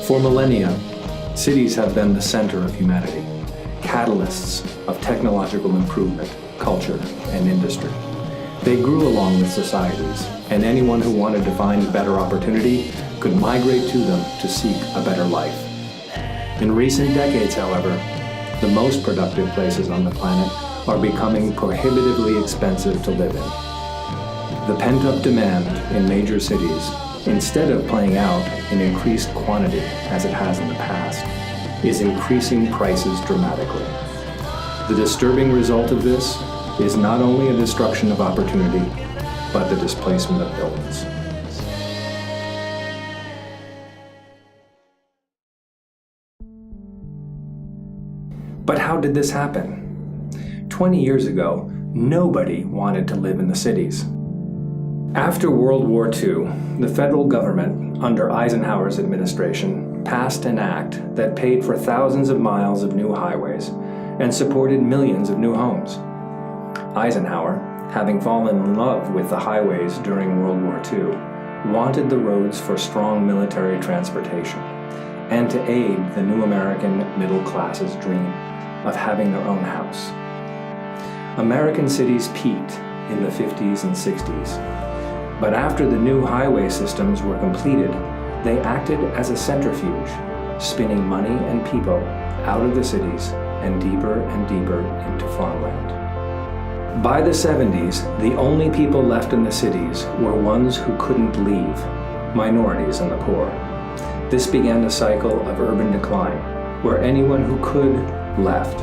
For millennia, cities have been the center of humanity, catalysts of technological improvement, culture, and industry. They grew along with societies, and anyone who wanted to find better opportunity could migrate to them to seek a better life. In recent decades, however, the most productive places on the planet are becoming prohibitively expensive to live in. The pent-up demand in major cities, instead of playing out in increased quantity as it has in the past, is increasing prices dramatically. The disturbing result of this is not only a destruction of opportunity, but the displacement of billions. But how did this happen? 20 years ago, nobody wanted to live in the cities. After World War II, the federal government, under Eisenhower's administration, passed an act that paid for thousands of miles of new highways and supported millions of new homes. Eisenhower, having fallen in love with the highways during World War II, wanted the roads for strong military transportation and to aid the new American middle class's dream of having their own house. American cities peaked in the 50s and 60s, but after the new highway systems were completed, they acted as a centrifuge, spinning money and people out of the cities and deeper into farmland. By the 70s, the only people left in the cities were ones who couldn't leave, minorities and the poor. This began a cycle of urban decline, where anyone who could left,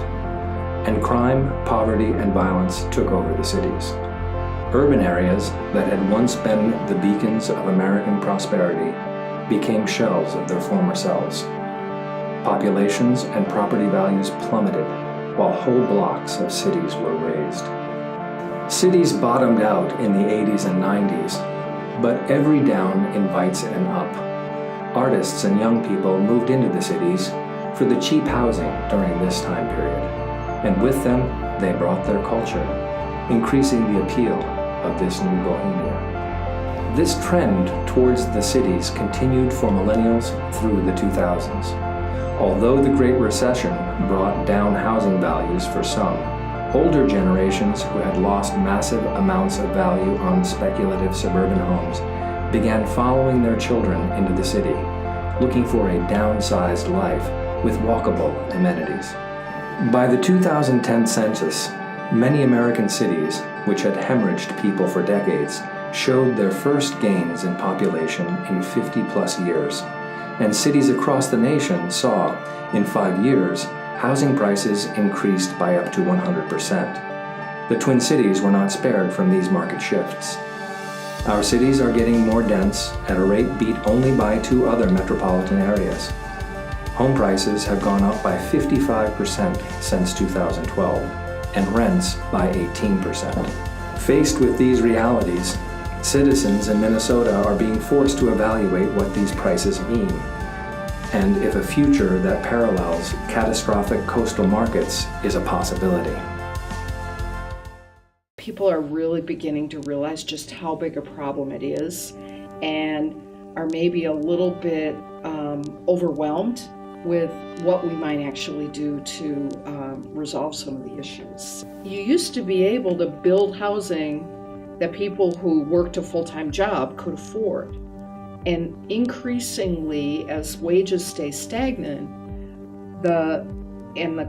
and crime, poverty, and violence took over the cities. Urban areas that had once been the beacons of American prosperity became shells of their former selves. Populations and property values plummeted, while whole blocks of cities were razed. Cities bottomed out in the 80s and 90s, but every down invites an up. Artists and young people moved into the cities for the cheap housing during this time period, and with them they brought their culture, increasing the appeal of this new Bohemia. This trend towards the cities continued for millennials through the 2000s. Although the Great Recession brought down housing values for some, older generations who had lost massive amounts of value on speculative suburban homes began following their children into the city, looking for a downsized life with walkable amenities. By the 2010 census, many American cities, which had hemorrhaged people for decades, showed their first gains in population in 50-plus years, and cities across the nation saw, in 5 years, housing prices increased by up to 100%. The Twin Cities were not spared from these market shifts. Our cities are getting more dense at a rate beat only by 2 other metropolitan areas. Home prices have gone up by 55% since 2012, and rents by 18%. Faced with these realities, citizens in Minnesota are being forced to evaluate what these prices mean, and if a future that parallels catastrophic coastal markets is a possibility. People are really beginning to realize just how big a problem it is, and are maybe a little bit overwhelmed with what we might actually do to resolve some of the issues. You used to be able to build housing that people who worked a full-time job could afford. And increasingly, as wages stay stagnant, the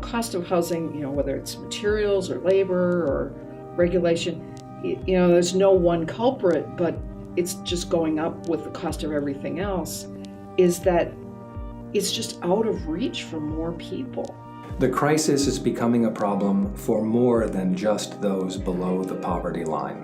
cost of housing, whether it's materials or labor or regulation, there's no one culprit, but it's just going up with the cost of everything else, is that it's just out of reach for more people. The crisis is becoming a problem for more than just those below the poverty line.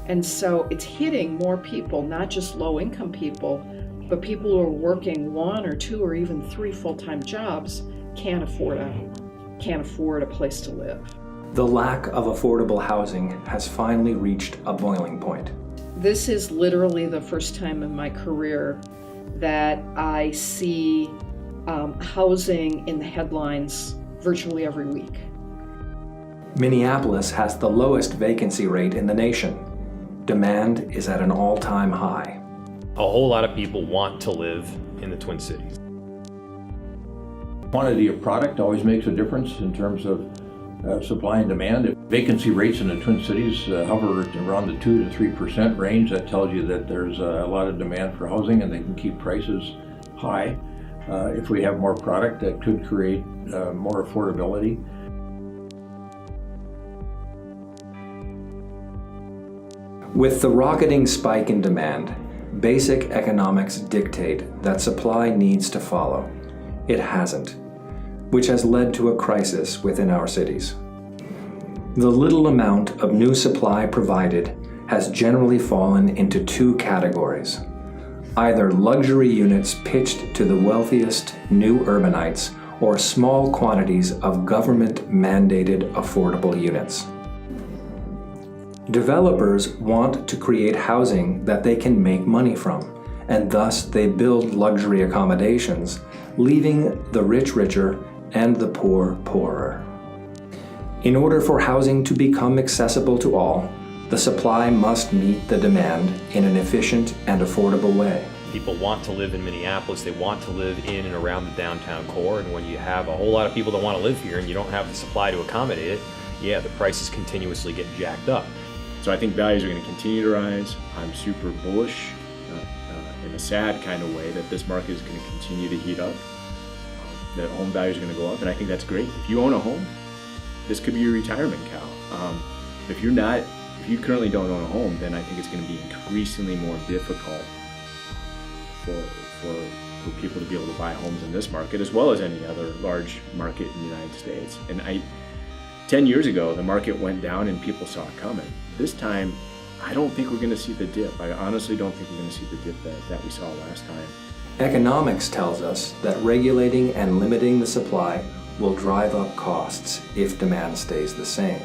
And so it's hitting more people, not just low-income people, but people who are working 1 or 2 or even 3 full-time jobs can't afford a place to live. The lack of affordable housing has finally reached a boiling point. This is literally the first time in my career that I see housing in the headlines virtually every week. Minneapolis has the lowest vacancy rate in the nation. Demand is at an all-time high. A whole lot of people want to live in the Twin Cities. Quantity of product always makes a difference in terms of supply and demand. If vacancy rates in the Twin Cities hover around the 2 to 3% range, that tells you that there's a lot of demand for housing and they can keep prices high. If we have more product, that could create more affordability. With the rocketing spike in demand, basic economics dictate that supply needs to follow. It hasn't, which has led to a crisis within our cities. The little amount of new supply provided has generally fallen into two categories: either luxury units pitched to the wealthiest new urbanites or small quantities of government-mandated affordable units. Developers want to create housing that they can make money from, and thus they build luxury accommodations, leaving the rich richer and the poor poorer. In order for housing to become accessible to all, the supply must meet the demand in an efficient and affordable way. People want to live in Minneapolis, they want to live in and around the downtown core, and when you have a whole lot of people that want to live here and you don't have the supply to accommodate it, yeah, the prices continuously get jacked up. So I think values are going to continue to rise. I'm super bullish in a sad kind of way that this market is going to continue to heat up, that home values are going to go up, and I think that's great. If you own a home, this could be your retirement cow. If you currently don't own a home, then I think it's going to be increasingly more difficult for people to be able to buy homes in this market, as well as any other large market in the United States. And 10 years ago, the market went down and people saw it coming. This time, I don't think we're going to see the dip. I honestly don't think we're going to see the dip that we saw last time. Economics tells us that regulating and limiting the supply will drive up costs if demand stays the same.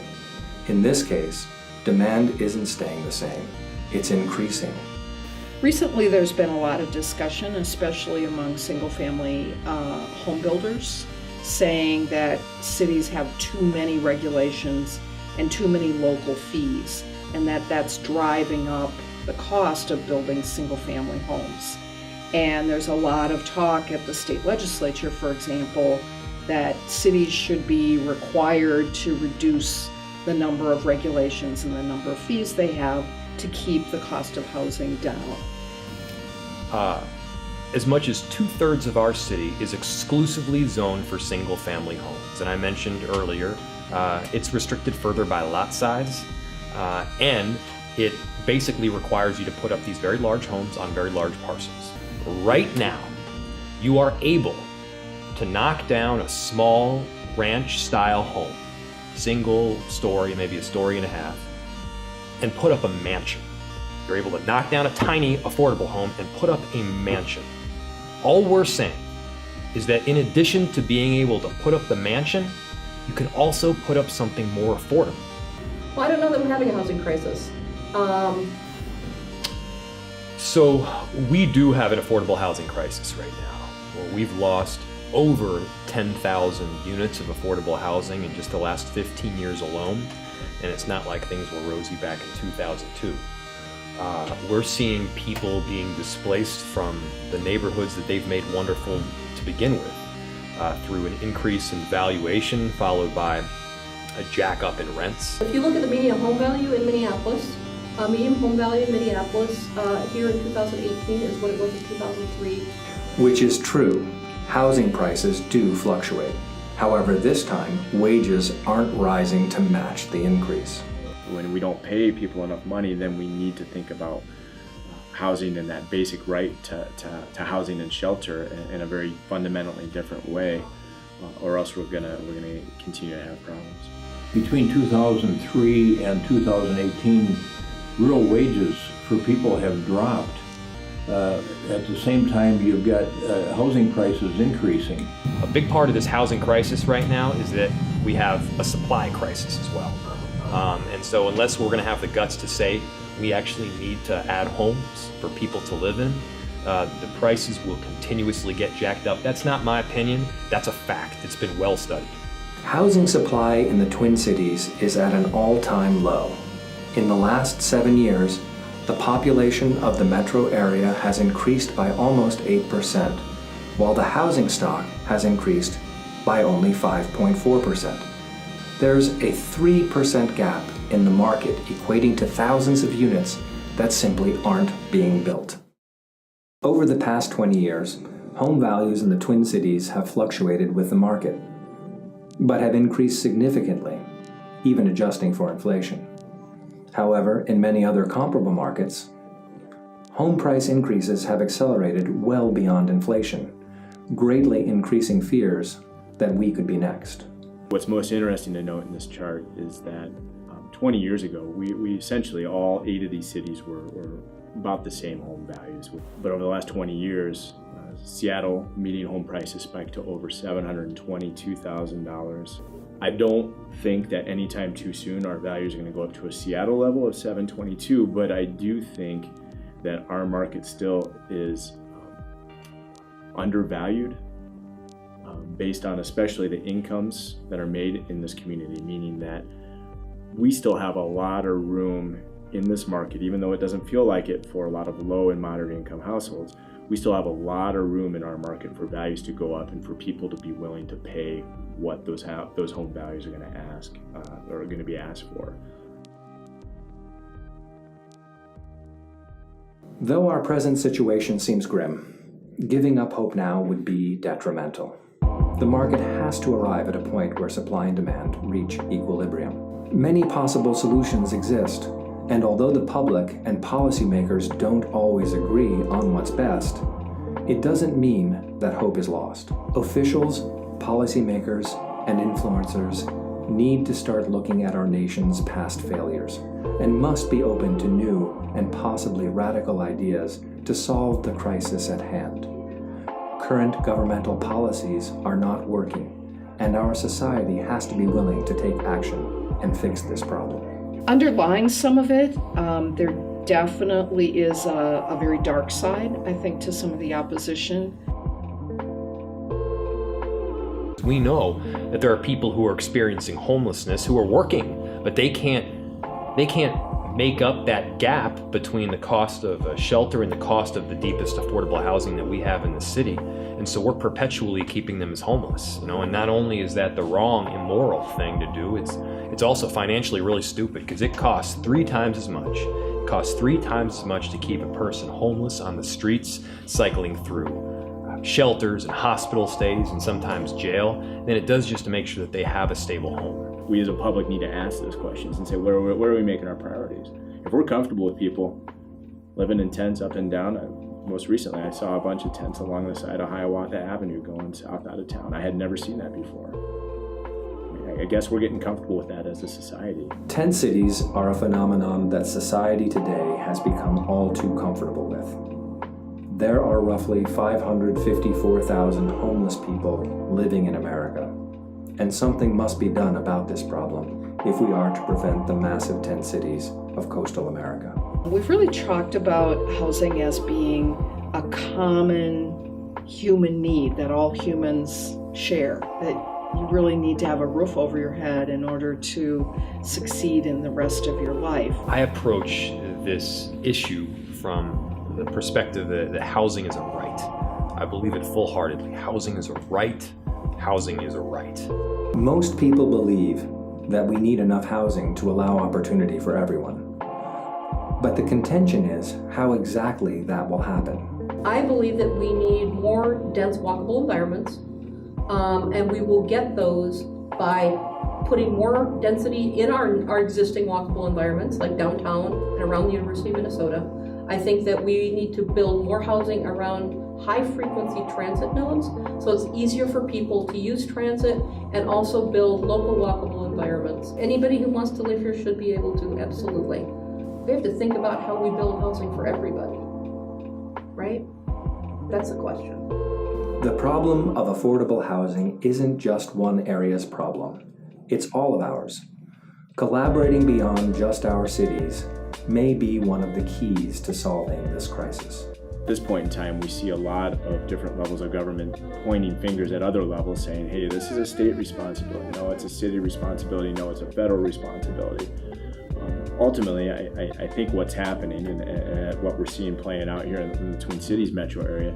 In this case, demand isn't staying the same, it's increasing. Recently, there's been a lot of discussion, especially among single-family home builders, saying that cities have too many regulations and too many local fees, and that's driving up the cost of building single-family homes. And there's a lot of talk at the state legislature, for example, that cities should be required to reduce the number of regulations and the number of fees they have to keep the cost of housing down. As much as 2/3 of our city is exclusively zoned for single-family homes. And I mentioned earlier, it's restricted further by lot size, and it basically requires you to put up these very large homes on very large parcels. Right now, you are able to knock down a small ranch-style home, single story, maybe a story and a half, and put up a mansion. You're able to knock down a tiny, affordable home and put up a mansion. All we're saying is that in addition to being able to put up the mansion, you can also put up something more affordable. Well, I don't know that we're having a housing crisis. So we do have an affordable housing crisis right now, where we've lost over 10,000 units of affordable housing in just the last 15 years alone, and it's not like things were rosy back in 2002. We're seeing people being displaced from the neighborhoods that they've made wonderful to begin with, through an increase in valuation followed by a jack up in rents. If you look at the median home value in Minneapolis, median home value in Minneapolis here in 2018 is what it was in 2003. Which is true. Housing prices do fluctuate. However, this time, wages aren't rising to match the increase. When we don't pay people enough money, then we need to think about housing and that basic right to housing and shelter in a very fundamentally different way, or else we're gonna continue to have problems. Between 2003 and 2018, real wages for people have dropped. At the same time, you've got housing prices increasing. A big part of this housing crisis right now is that we have a supply crisis as well. And so unless we're gonna have the guts to say we actually need to add homes for people to live in, the prices will continuously get jacked up. That's not my opinion, that's a fact. It's been well studied. Housing supply in the Twin Cities is at an all-time low. In the last 7 years, the population of the metro area has increased by almost 8%, while the housing stock has increased by only 5.4%. There's a 3% gap in the market, equating to thousands of units that simply aren't being built. Over the past 20 years, home values in the Twin Cities have fluctuated with the market, but have increased significantly, even adjusting for inflation. However, in many other comparable markets, home price increases have accelerated well beyond inflation, greatly increasing fears that we could be next. What's most interesting to note in this chart is that 20 years ago, we essentially, all 8 of these cities were about the same home values. But over the last 20 years, Seattle median home prices spiked to over $722,000. I don't think that anytime too soon our values are going to go up to a Seattle level of $722,000, but I do think that our market still is undervalued based on especially the incomes that are made in this community, meaning that we still have a lot of room in this market, even though it doesn't feel like it for a lot of low and moderate income households. We still have a lot of room in our market for values to go up and for people to be willing to pay what those home values are going to ask or are going to be asked for. Though our present situation seems grim, giving up hope now would be detrimental. The market has to arrive at a point where supply and demand reach equilibrium. Many possible solutions exist, and although the public and policymakers don't always agree on what's best, it doesn't mean that hope is lost. Officials, policymakers, and influencers need to start looking at our nation's past failures and must be open to new and possibly radical ideas to solve the crisis at hand. Current governmental policies are not working, and our society has to be willing to take action and fix this problem. Underlying some of it, there definitely is a very dark side, I think, to some of the opposition. We know that there are people who are experiencing homelessness who are working, but they can't make up that gap between the cost of a shelter and the cost of the deepest affordable housing that we have in the city. And so we're perpetually keeping them as homeless, and not only is that the wrong, immoral thing to do, it's also financially really stupid because it costs 3 times as much. It costs 3 times as much to keep a person homeless on the streets, cycling through shelters and hospital stays and sometimes jail, than it does just to make sure that they have a stable home. We as a public need to ask those questions and say, where are we making our priorities? If we're comfortable with people living in tents up and down, most recently I saw a bunch of tents along the side of Hiawatha Avenue going south out of town. I had never seen that before. I guess we're getting comfortable with that as a society. Tent cities are a phenomenon that society today has become all too comfortable with. There are roughly 554,000 homeless people living in America, and something must be done about this problem if we are to prevent the massive tent cities of coastal America. We've really talked about housing as being a common human need that all humans share, that you really need to have a roof over your head in order to succeed in the rest of your life. I approach this issue from the perspective that housing is a right. I believe it full-heartedly. Housing is a right. Housing is a right. Most people believe that we need enough housing to allow opportunity for everyone. But the contention is how exactly that will happen. I believe that we need more dense walkable environments, and we will get those by putting more density in our existing walkable environments, like downtown and around the University of Minnesota. I think that we need to build more housing around high-frequency transit nodes, so it's easier for people to use transit, and also build local walkable environments. Anybody who wants to live here should be able to, absolutely. We have to think about how we build housing for everybody, right? That's the question. The problem of affordable housing isn't just one area's problem. It's all of ours. Collaborating beyond just our cities may be one of the keys to solving this crisis. At this point in time, we see a lot of different levels of government pointing fingers at other levels saying, hey, this is a state responsibility. No, it's a city responsibility. No, it's a federal responsibility. Ultimately, I think what's happening and what we're seeing playing out here in the Twin Cities metro area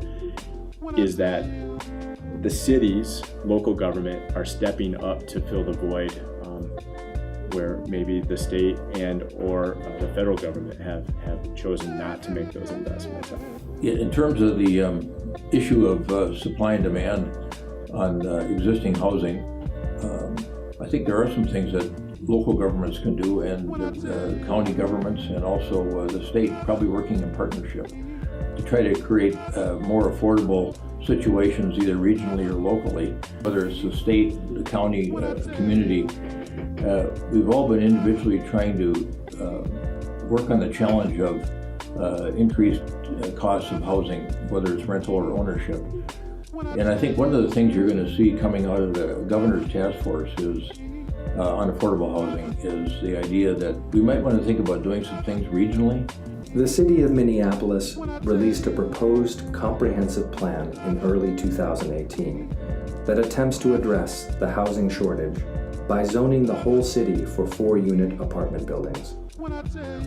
is that the cities, local government, are stepping up to fill the void where maybe the state and or the federal government have chosen not to make those investments. In terms of the issue of supply and demand on existing housing, I think there are some things that local governments can do, and the county governments and also the state probably working in partnership to try to create more affordable situations, either regionally or locally, whether it's the state, the county, community. We've all been individually trying to work on the challenge of increased costs of housing, whether it's rental or ownership. And I think one of the things you're going to see coming out of the governor's task force is on affordable housing is the idea that we might want to think about doing some things regionally. The City of Minneapolis released a proposed comprehensive plan in early 2018 that attempts to address the housing shortage by zoning the whole city for 4-unit apartment buildings.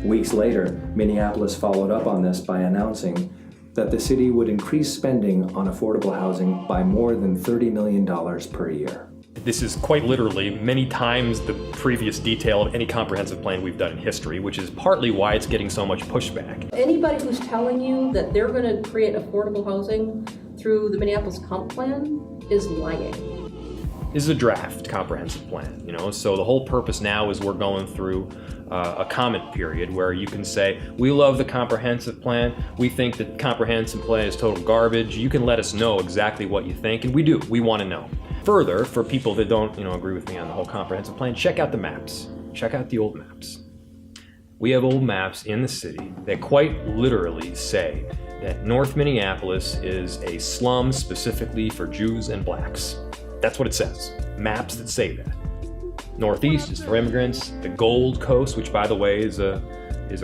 Weeks later, Minneapolis followed up on this by announcing that the city would increase spending on affordable housing by more than $30 million per year. This is quite literally many times the previous detail of any comprehensive plan we've done in history, which is partly why it's getting so much pushback. Anybody who's telling you that they're going to create affordable housing through the Minneapolis Comp Plan is lying. This is a draft comprehensive plan, so the whole purpose now is we're going through a comment period where you can say, we love the comprehensive plan, we think that comprehensive plan is total garbage, you can let us know exactly what you think, and we do, we want to know. Further, for people that don't agree with me on the whole comprehensive plan, check out the maps, check out the old maps. We have old maps in the city that quite literally say that North Minneapolis is a slum specifically for Jews and blacks. That's what it says. Maps that say that. Northeast is for immigrants. The Gold Coast, which by the way is a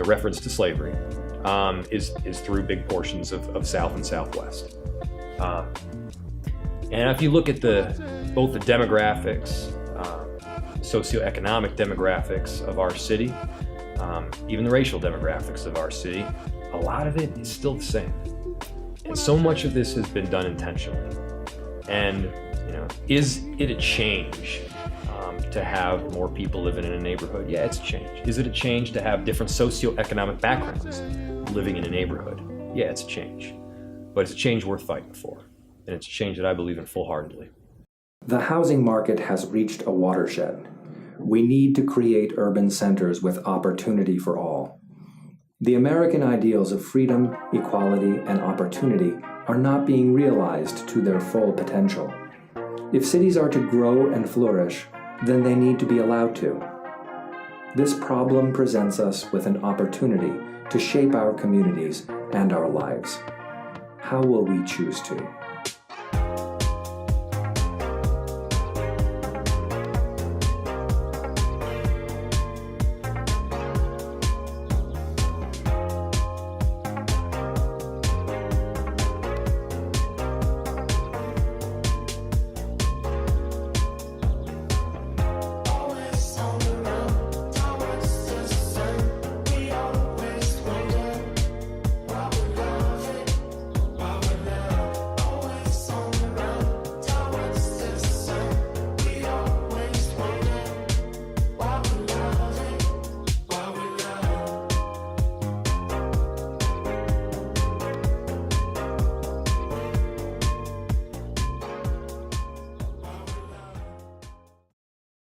reference to slavery, is through big portions of South and Southwest. And if you look at both the demographics, socioeconomic demographics of our city, even the racial demographics of our city, a lot of it is still the same. And so much of this has been done intentionally. And is it a change to have more people living in a neighborhood? Yeah, it's a change. Is it a change to have different socioeconomic backgrounds living in a neighborhood? Yeah, it's a change. But it's a change worth fighting for. And it's a change that I believe in full-heartedly. The housing market has reached a watershed. We need to create urban centers with opportunity for all. The American ideals of freedom, equality, and opportunity are not being realized to their full potential. If cities are to grow and flourish, then they need to be allowed to. This problem presents us with an opportunity to shape our communities and our lives. How will we choose to?